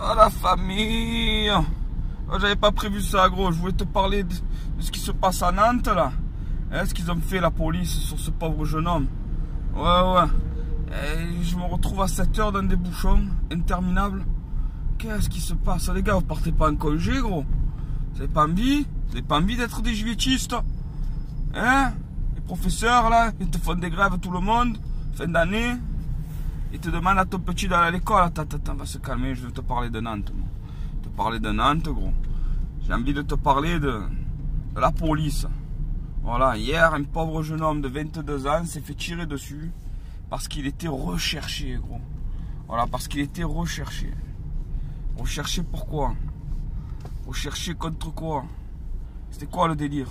Oh la famille. Oh, j'avais pas prévu ça, gros. Je voulais te parler de ce qui se passe à Nantes là. Ce qu'ils ont fait la police sur ce pauvre jeune homme. Ouais. Et je me retrouve à 7 heures dans des bouchons interminables. Qu'est-ce qui se passe, les gars? Vous partez pas en congé, gros? Vous avez pas envie? Vous avez pas envie d'être des juilletistes? Hein? Les professeurs là, ils te font des grèves tout le monde, fin d'année. Ils te demandent à ton petit d'aller à l'école. Attends, on va se calmer, je vais te parler de Nantes. Te parler de Nantes, gros. J'ai envie de te parler de la police. Voilà, hier, un pauvre jeune homme de 22 ans s'est fait tirer dessus parce qu'il était recherché, gros. Voilà, parce qu'il était recherché. Recherché pourquoi? Recherché contre quoi? C'était quoi le délire?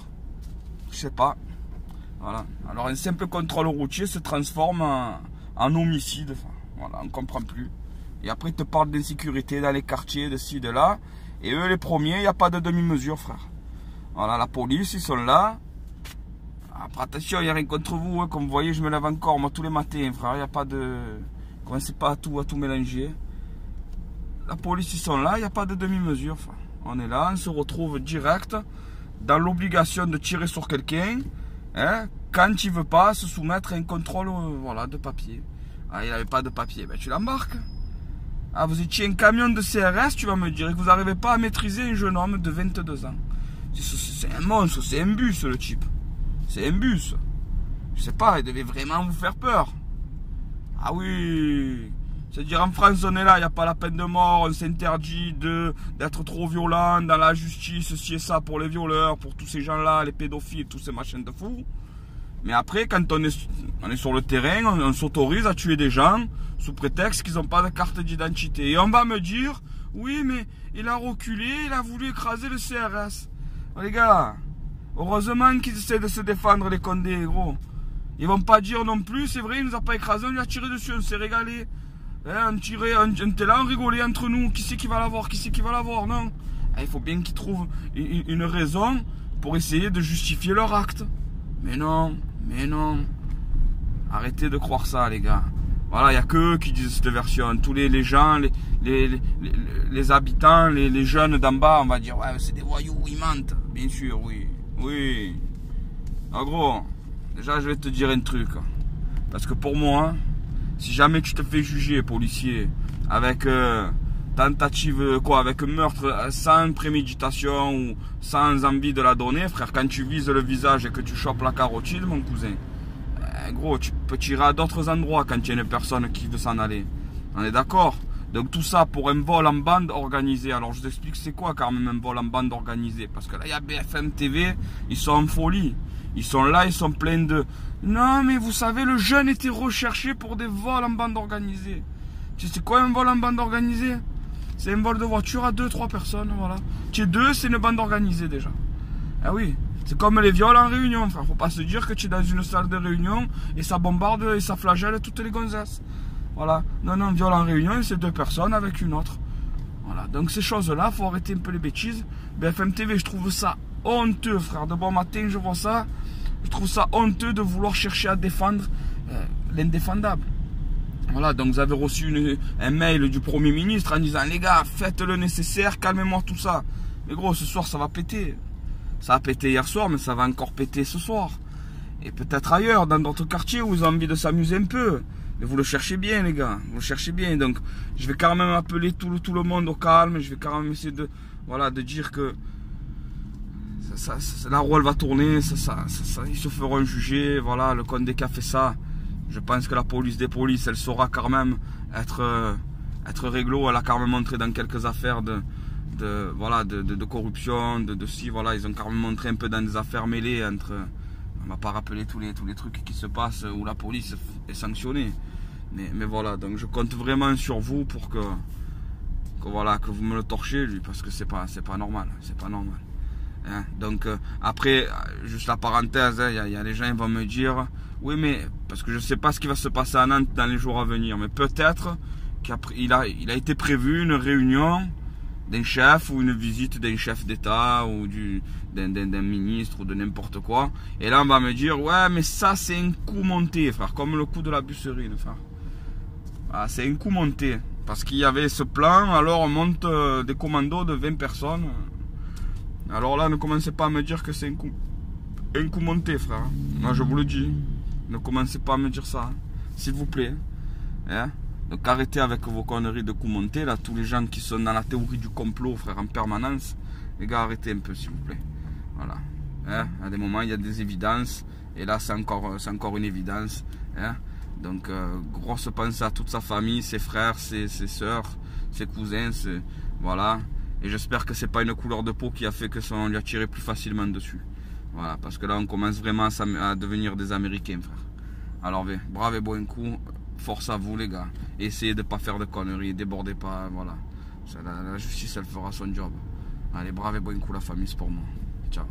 Je sais pas. Voilà. Alors un simple contrôle routier se transforme en homicide. Enfin, voilà, on ne comprend plus. Et après, ils te parlent d'insécurité dans les quartiers, de ci, de là. Et eux, les premiers, il n'y a pas de demi-mesure, frère. Voilà, la police, ils sont là. Après, attention, il n'y a rien contre vous. Hein. Comme vous voyez, je me lève encore, moi, tous les matins, frère. Il n'y a pas de... Commencez pas à tout mélanger. La police, ils sont là, il n'y a pas de demi-mesure. Frère. On est là, on se retrouve direct dans l'obligation de tirer sur quelqu'un. Hein, quand il ne veut pas se soumettre à un contrôle voilà, de papier. Ah, il n'avait pas de papier, ben, tu l'embarques. Ah, vous étiez un camion de CRS, tu vas me dire, que vous n'arrivez pas à maîtriser un jeune homme de 22 ans. C'est un monstre, c'est un bus, le type. C'est un bus. Je sais pas, il devait vraiment vous faire peur. Ah oui. C'est-à-dire en France, on est là, il n'y a pas la peine de mort, on s'interdit d'être trop violent dans la justice, ceci et ça pour les violeurs, pour tous ces gens-là, les pédophiles, tous ces machins de fous. Mais après, quand on est sur le terrain, on s'autorise à tuer des gens sous prétexte qu'ils n'ont pas de carte d'identité. Et on va me dire, oui, mais il a reculé, il a voulu écraser le CRS. Oh, les gars, heureusement qu'ils essaient de se défendre, les condés, gros. Ils vont pas dire non plus, c'est vrai, il nous a pas écrasé, on lui a tiré dessus, on s'est régalé. Hein, on était là, on rigolait entre nous, qui c'est qui va l'avoir, non? Il faut bien qu'ils trouvent une raison pour essayer de justifier leur acte. Mais non. Arrêtez de croire ça, les gars. Voilà, il n'y a que eux qui disent cette version. Tous les gens, les habitants, les jeunes d'en bas, on va dire, ouais, c'est des voyous, ils mentent. Bien sûr, oui. En gros, déjà, je vais te dire un truc. Parce que pour moi, si jamais tu te fais juger, policier, avec tentative, avec meurtre sans préméditation ou sans envie de la donner, frère, quand tu vises le visage et que tu chopes la carotide, mon cousin, gros, tu peux tirer à d'autres endroits quand il y a une personne qui veut s'en aller. On est d'accord? Donc tout ça pour un vol en bande organisé. Alors je t'explique c'est quoi quand même un vol en bande organisé. Parce que là, il y a BFM TV, ils sont en folie. Ils sont là, ils sont pleins de... Non, mais vous savez, le jeune était recherché pour des vols en bande organisée. Tu sais quoi un vol en bande organisée? C'est un vol de voiture à 2-3 personnes, voilà. Tu es deux, c'est une bande organisée déjà. Ah oui, c'est comme les viols en réunion, frère. Faut pas se dire que tu es dans une salle de réunion et ça bombarde et ça flagelle toutes les gonzesses. Voilà. Non, viol en réunion, c'est 2 personnes avec une autre. Voilà. Donc ces choses-là, faut arrêter un peu les bêtises. BFM TV, je trouve ça honteux, frère. De bon matin, je vois ça. Je trouve ça honteux de vouloir chercher à défendre l'indéfendable. Voilà, donc vous avez reçu un mail du Premier ministre en disant, les gars, faites le nécessaire, calmez-moi tout ça. Mais gros, ce soir, ça va péter. Ça a pété hier soir, mais ça va encore péter ce soir. Et peut-être ailleurs, dans d'autres quartiers où vous avez envie de s'amuser un peu. Mais vous le cherchez bien, les gars. Vous le cherchez bien. Donc, je vais quand même appeler tout le monde au calme. Je vais quand même essayer de dire que la roue elle va tourner. Ils se feront juger. Voilà, le Condé qui a fait ça. Je pense que la police des polices, elle saura quand même être réglo. Elle a quand même montré dans quelques affaires de corruption, de si, voilà, ils ont quand même montré un peu dans des affaires mêlées entre... On ne va pas rappeler tous les trucs qui se passent où la police est sanctionnée. Mais voilà, donc je compte vraiment sur vous pour que vous me le torchez, lui, parce que c'est pas normal. C'est pas normal. Hein? Donc après, juste la parenthèse, il y a les gens qui vont me dire, oui, mais parce que je ne sais pas ce qui va se passer à Nantes dans les jours à venir, mais peut-être qu'il a été prévu une réunion d'un chef ou une visite d'un chef d'État ou d'un ministre ou de n'importe quoi. Et là, on va me dire, ouais, mais ça, c'est un coup monté, frère, comme le coup de la Busserine, frère. Ah, c'est un coup monté. Parce qu'il y avait ce plan, alors on monte des commandos de 20 personnes. Alors là, ne commencez pas à me dire que c'est un coup monté, frère. Moi, je vous le dis. Ne commencez pas à me dire ça, hein. S'il vous plaît. Hein? Donc arrêtez avec vos conneries de coup monté, là. Tous les gens qui sont dans la théorie du complot, frère, en permanence. Les gars, arrêtez un peu, s'il vous plaît. Voilà. Hein? À des moments, il y a des évidences. Et là, c'est encore une évidence. Hein? Donc, grosse pensée à toute sa famille, ses frères, ses soeurs, ses cousins. Voilà. Et j'espère que c'est pas une couleur de peau qui a fait que ça, on lui a tiré plus facilement dessus. Voilà. Parce que là, on commence vraiment à devenir des Américains, frère. Alors, brave et bon coup. Force à vous, les gars. Et essayez de ne pas faire de conneries. Débordez pas. Voilà. La justice, elle fera son job. Allez, brave et bon coup, la famille, c'est pour moi. Ciao.